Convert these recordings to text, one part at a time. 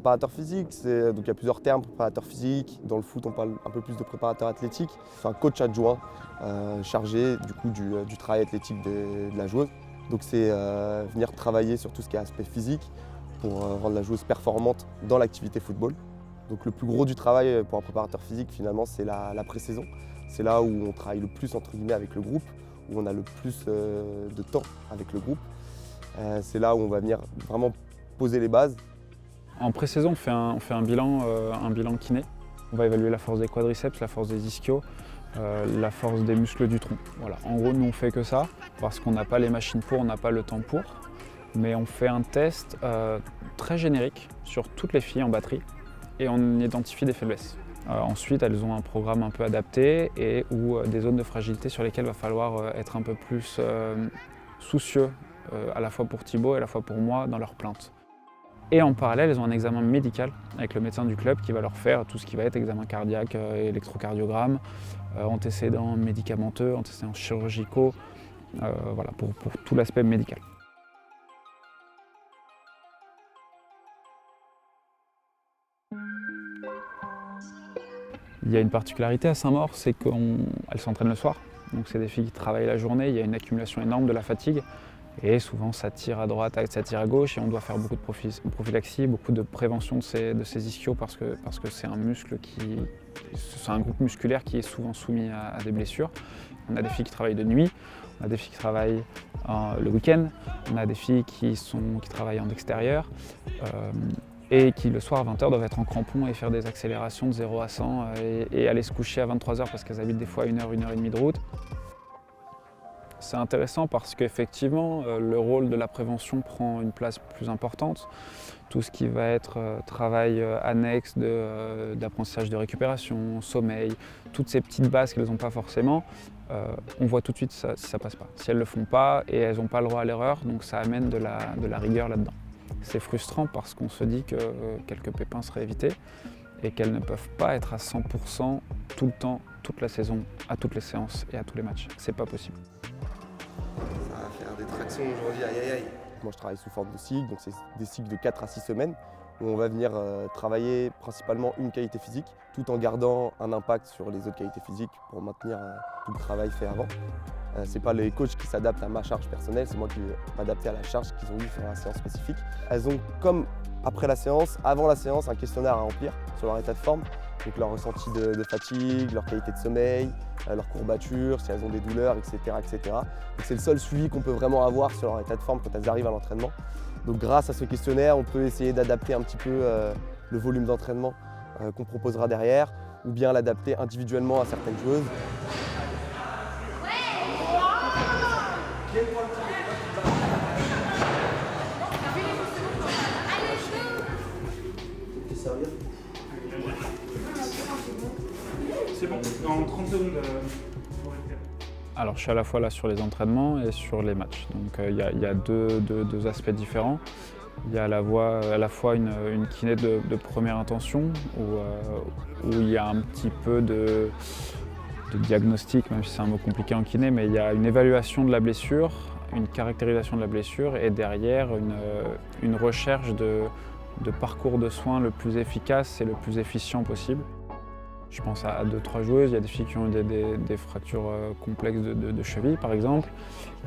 Préparateur physique, donc il y a plusieurs termes, préparateur physique. Dans le foot, on parle un peu plus de préparateur athlétique. C'est un coach adjoint chargé du coup du travail athlétique de la joueuse. Donc c'est venir travailler sur tout ce qui est aspect physique pour rendre la joueuse performante dans l'activité football. Donc le plus gros du travail pour un préparateur physique finalement c'est la pré-saison. C'est là où on travaille le plus entre guillemets avec le groupe, où on a le plus de temps avec le groupe. C'est là où on va venir vraiment poser les bases. En pré-saison, on fait un bilan kiné. On va évaluer la force des quadriceps, la force des ischios, la force des muscles du tronc. Voilà. En gros, nous on fait que ça parce qu'on n'a pas les machines pour, on n'a pas le temps pour. Mais on fait un test très générique sur toutes les filles en batterie et on identifie des faiblesses. Ensuite, elles ont un programme un peu adapté et ou des zones de fragilité sur lesquelles il va falloir être un peu plus soucieux, à la fois pour Thibaut et à la fois pour moi dans leurs plaintes. Et en parallèle, elles ont un examen médical avec le médecin du club qui va leur faire tout ce qui va être examen cardiaque, électrocardiogramme, antécédents médicamenteux, antécédents chirurgicaux, voilà, pour tout l'aspect médical. Il y a une particularité à Saint-Maur, c'est qu'elles s'entraînent le soir. Donc c'est des filles qui travaillent la journée, il y a une accumulation énorme de la fatigue. Et souvent ça tire à droite, ça tire à gauche et on doit faire beaucoup de prophylaxie, beaucoup de prévention de ces ischios parce que c'est un muscle c'est un groupe musculaire qui est souvent soumis à des blessures. On a des filles qui travaillent de nuit, on a des filles qui travaillent le week-end, on a des filles qui travaillent en extérieur et qui le soir à 20h doivent être en crampons et faire des accélérations de 0 à 100 et aller se coucher à 23h parce qu'elles habitent des fois 1 heure, 1 heure et demie de route. C'est intéressant parce qu'effectivement, le rôle de la prévention prend une place plus importante. Tout ce qui va être travail annexe d'apprentissage de récupération, sommeil, toutes ces petites bases qu'elles n'ont pas forcément, on voit tout de suite si ça passe pas. Si elles ne le font pas et elles n'ont pas le droit à l'erreur, donc ça amène de la rigueur là-dedans. C'est frustrant parce qu'on se dit que quelques pépins seraient évités et qu'elles ne peuvent pas être à 100% tout le temps, toute la saison, à toutes les séances et à tous les matchs. C'est pas possible. Ça va faire des tractions aujourd'hui, aïe aïe aïe. Moi je travaille sous forme de cycle, donc c'est des cycles de 4 à 6 semaines où on va venir travailler principalement une qualité physique tout en gardant un impact sur les autres qualités physiques pour maintenir tout le travail fait avant. C'est pas les coachs qui s'adaptent à ma charge personnelle, c'est moi qui vais m'adapter à la charge qu'ils ont eue sur la séance spécifique. Elles ont comme après la séance, avant la séance, un questionnaire à remplir sur leur état de forme. Donc leur ressenti de fatigue, leur qualité de sommeil, leur courbature, si elles ont des douleurs, etc. etc. Donc c'est le seul suivi qu'on peut vraiment avoir sur leur état de forme quand elles arrivent à l'entraînement. Donc grâce à ce questionnaire, on peut essayer d'adapter un petit peu le volume d'entraînement qu'on proposera derrière, ou bien l'adapter individuellement à certaines joueuses. C'est bon, dans 30 secondes. Alors je suis à la fois là sur les entraînements et sur les matchs. Donc il y a deux aspects différents. Il y a à la fois une kiné de première intention où il y a un petit peu de diagnostic, même si c'est un mot compliqué en kiné, mais il y a une évaluation de la blessure, une caractérisation de la blessure et derrière une recherche de parcours de soins le plus efficace et le plus efficient possible. Je pense à 2-3 joueuses, il y a des filles qui ont des fractures complexes de cheville par exemple,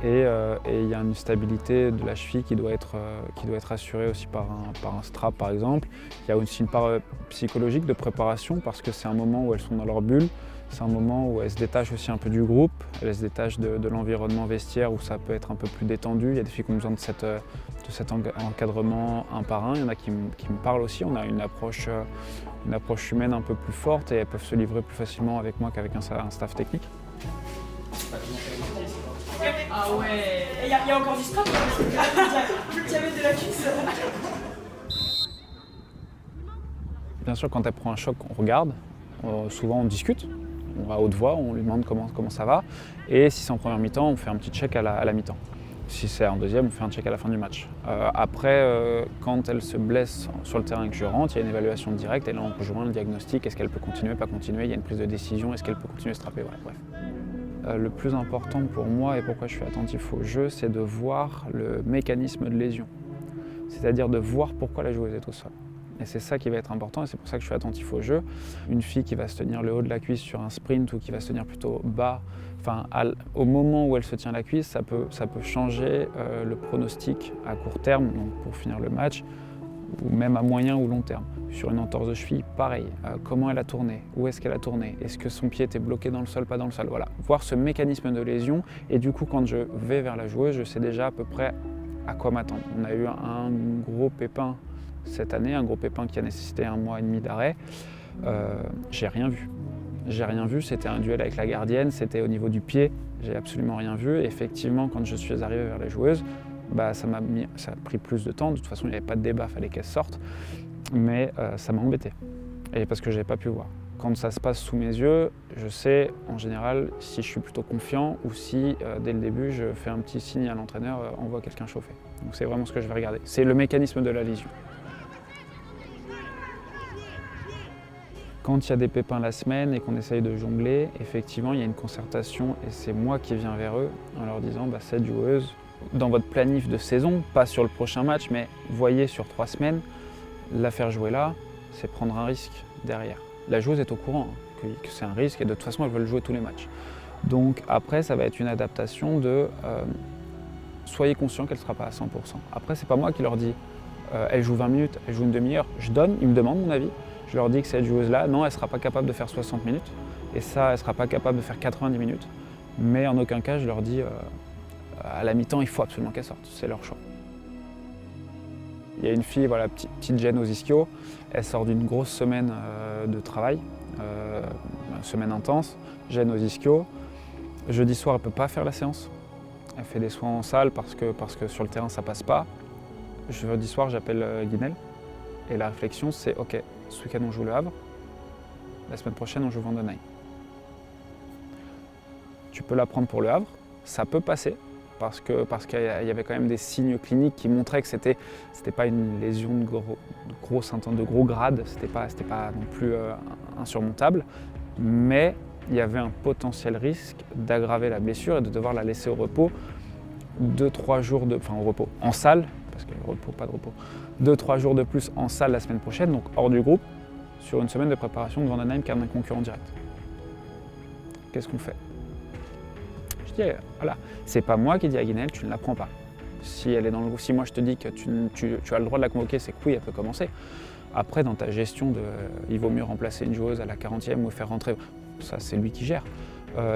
et il y a une stabilité de la cheville qui doit être assurée aussi par un strap par exemple. Il y a aussi une part psychologique de préparation parce que c'est un moment où elles sont dans leur bulle, c'est un moment où elles se détachent aussi un peu du groupe, elles se détachent de l'environnement vestiaire où ça peut être un peu plus détendu. Il y a des filles qui ont besoin de cet encadrement un par un, il y en a qui me parlent aussi, on a une approche humaine un peu plus forte et elles peuvent se livrer plus facilement avec moi qu'avec un staff technique. Ah ouais. Il y a encore du strap, plus le diamètre de la cuisse. Bien sûr, quand elle prend un choc, on regarde, souvent on discute, on va à haute voix, on lui demande comment ça va, et si c'est en première mi-temps, on fait un petit check à la mi-temps. Si c'est en deuxième, on fait un check à la fin du match. Après, quand elle se blesse sur le terrain et que je rentre, il y a une évaluation directe et là on rejoint le diagnostic. Est-ce qu'elle peut continuer, pas continuer? Il y a une prise de décision. Est-ce qu'elle peut continuer à se strapper? Bref. Le plus important pour moi et pourquoi je suis attentif au jeu, c'est de voir le mécanisme de lésion. C'est-à-dire de voir pourquoi la joueuse est au sol. Et c'est ça qui va être important et c'est pour ça que je suis attentif au jeu. Une fille qui va se tenir le haut de la cuisse sur un sprint ou qui va se tenir plutôt bas, au moment où elle se tient la cuisse, ça peut changer le pronostic à court terme, donc pour finir le match, ou même à moyen ou long terme. Sur une entorse de cheville, pareil. Comment elle a tourné? Où est-ce qu'elle a tourné? Est-ce que son pied était bloqué dans le sol, pas dans le sol? Voilà. Voir ce mécanisme de lésion et du coup, quand je vais vers la joueuse, je sais déjà à peu près à quoi m'attendre. On a eu un gros pépin cette année, un gros pépin qui a nécessité 1 mois et demi d'arrêt. J'ai rien vu. J'ai rien vu, c'était un duel avec la gardienne, c'était au niveau du pied, j'ai absolument rien vu. Et effectivement, quand je suis arrivé vers la joueuse, ça a pris plus de temps. De toute façon, il n'y avait pas de débat, il fallait qu'elle sorte. Mais ça m'a embêté. Et parce que je n'avais pas pu voir. Quand ça se passe sous mes yeux, je sais en général si je suis plutôt confiant ou si dès le début je fais un petit signe à l'entraîneur, envoie quelqu'un chauffer. Donc c'est vraiment ce que je vais regarder. C'est le mécanisme de la lésion. Quand il y a des pépins la semaine et qu'on essaye de jongler, effectivement, il y a une concertation et c'est moi qui viens vers eux en leur disant cette joueuse, dans votre planif de saison, pas sur le prochain match, mais voyez sur 3 semaines, la faire jouer là, c'est prendre un risque derrière. La joueuse est au courant que c'est un risque et de toute façon, elle veut le jouer tous les matchs. Donc après, ça va être une adaptation de soyez conscient qu'elle ne sera pas à 100%. Après, c'est pas moi qui leur dis elle joue 20 minutes, elle joue une demi-heure. Je donne, ils me demandent mon avis. Je leur dis que cette joueuse-là, non, elle ne sera pas capable de faire 60 minutes. Et ça, elle ne sera pas capable de faire 90 minutes. Mais en aucun cas, je leur dis, à la mi-temps, il faut absolument qu'elle sorte. C'est leur choix. Il y a une fille, voilà, petite gêne aux ischios. Elle sort d'une grosse semaine de travail, une semaine intense, gêne aux ischios. Jeudi soir, elle ne peut pas faire la séance. Elle fait des soins en salle parce que sur le terrain, ça ne passe pas. Jeudi soir, j'appelle Guinel. Et la réflexion, c'est OK, ce week-end, on joue Le Havre. La semaine prochaine, on joue Vandenay. Tu peux la prendre pour Le Havre. Ça peut passer parce qu'il y avait quand même des signes cliniques qui montraient que c'était pas une lésion de gros grade. C'était pas non plus insurmontable. Mais il y avait un potentiel risque d'aggraver la blessure et de devoir la laisser au repos 2-3 jours au repos, en salle, parce qu'il y a le repos, pas de repos, 2-3 jours de plus en salle la semaine prochaine, donc hors du groupe, sur une semaine de préparation de Vandenheim qui est un concurrent direct. Qu'est-ce qu'on fait? Je dis, voilà, c'est pas moi qui dis à Guinel, tu ne la prends pas. Si elle est dans le groupe, si moi je te dis que tu as le droit de la convoquer, c'est que oui, elle peut commencer. Après, dans ta gestion il vaut mieux remplacer une joueuse à la 40e ou faire rentrer, ça c'est lui qui gère.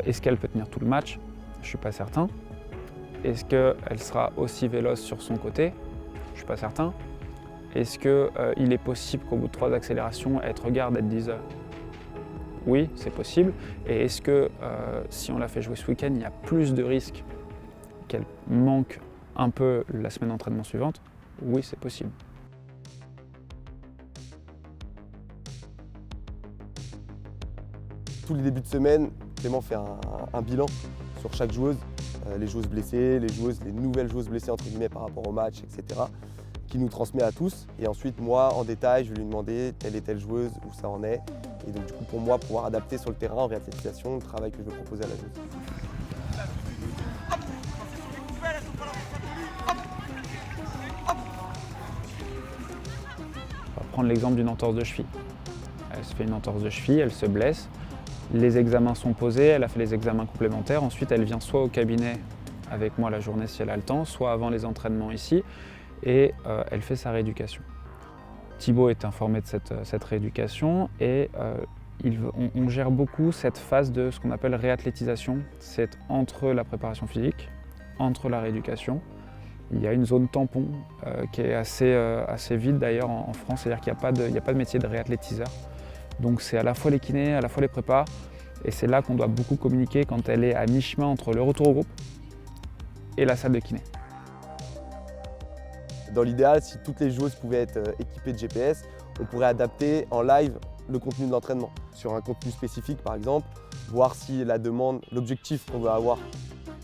Est-ce qu'elle peut tenir tout le match? Je ne suis pas certain. Est-ce qu'elle sera aussi véloce sur son côté? Je ne suis pas certain. Est-ce qu'il est possible qu'au bout de 3 accélérations, elle te regarde, elle te dise oui, c'est possible. Et est-ce que si on la fait jouer ce week-end, il y a plus de risques qu'elle manque un peu la semaine d'entraînement suivante? Oui, c'est possible. Tous les débuts de semaine, Clément fait un bilan sur chaque joueuse, les joueuses blessées, les nouvelles joueuses blessées entre guillemets par rapport au match, etc. qui nous transmet à tous. Et ensuite, moi, en détail, je vais lui demander telle et telle joueuse, où ça en est. Et donc, du coup, pour moi, pouvoir adapter sur le terrain, en réathlétisation, le travail que je veux proposer à la joueuse. On va prendre l'exemple d'une entorse de cheville. Elle se fait une entorse de cheville, elle se blesse. Les examens sont posés, elle a fait les examens complémentaires. Ensuite, elle vient soit au cabinet avec moi la journée si elle a le temps, soit avant les entraînements ici. Et elle fait sa rééducation. Thibaut est informé de cette rééducation et on gère beaucoup cette phase de ce qu'on appelle réathlétisation. C'est entre la préparation physique, entre la rééducation. Il y a une zone tampon qui est assez vide d'ailleurs en France, c'est-à-dire qu'il n'y a pas de métier de réathlétiseur. Donc c'est à la fois les kinés, à la fois les prépas, et c'est là qu'on doit beaucoup communiquer quand elle est à mi-chemin entre le retour au groupe et la salle de kiné. Dans l'idéal, si toutes les joueuses pouvaient être équipées de GPS, on pourrait adapter en live le contenu de l'entraînement. Sur un contenu spécifique par exemple, voir si la demande, l'objectif qu'on veut avoir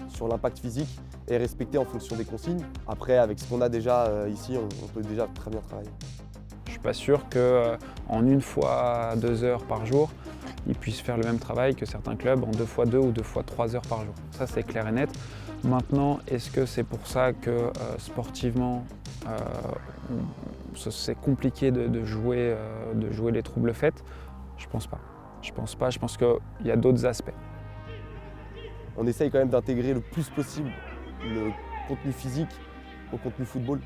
sur l'impact physique est respecté en fonction des consignes. Après, avec ce qu'on a déjà ici, on peut déjà très bien travailler. Je ne suis pas sûr qu'en 1 fois 2 heures par jour, ils puissent faire le même travail que certains clubs en 2 fois 2 ou 2 fois 3 heures par jour. Ça, c'est clair et net. Maintenant, est-ce que c'est pour ça que sportivement, c'est compliqué de jouer les troubles faits. Je pense pas. Je pense qu'il y a d'autres aspects. On essaye quand même d'intégrer le plus possible le contenu physique au contenu football.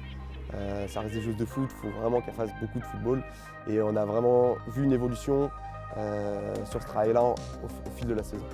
Ça reste des joueuses de foot, il faut vraiment qu'elles fassent beaucoup de football. Et on a vraiment vu une évolution sur ce travail-là au fil de la saison.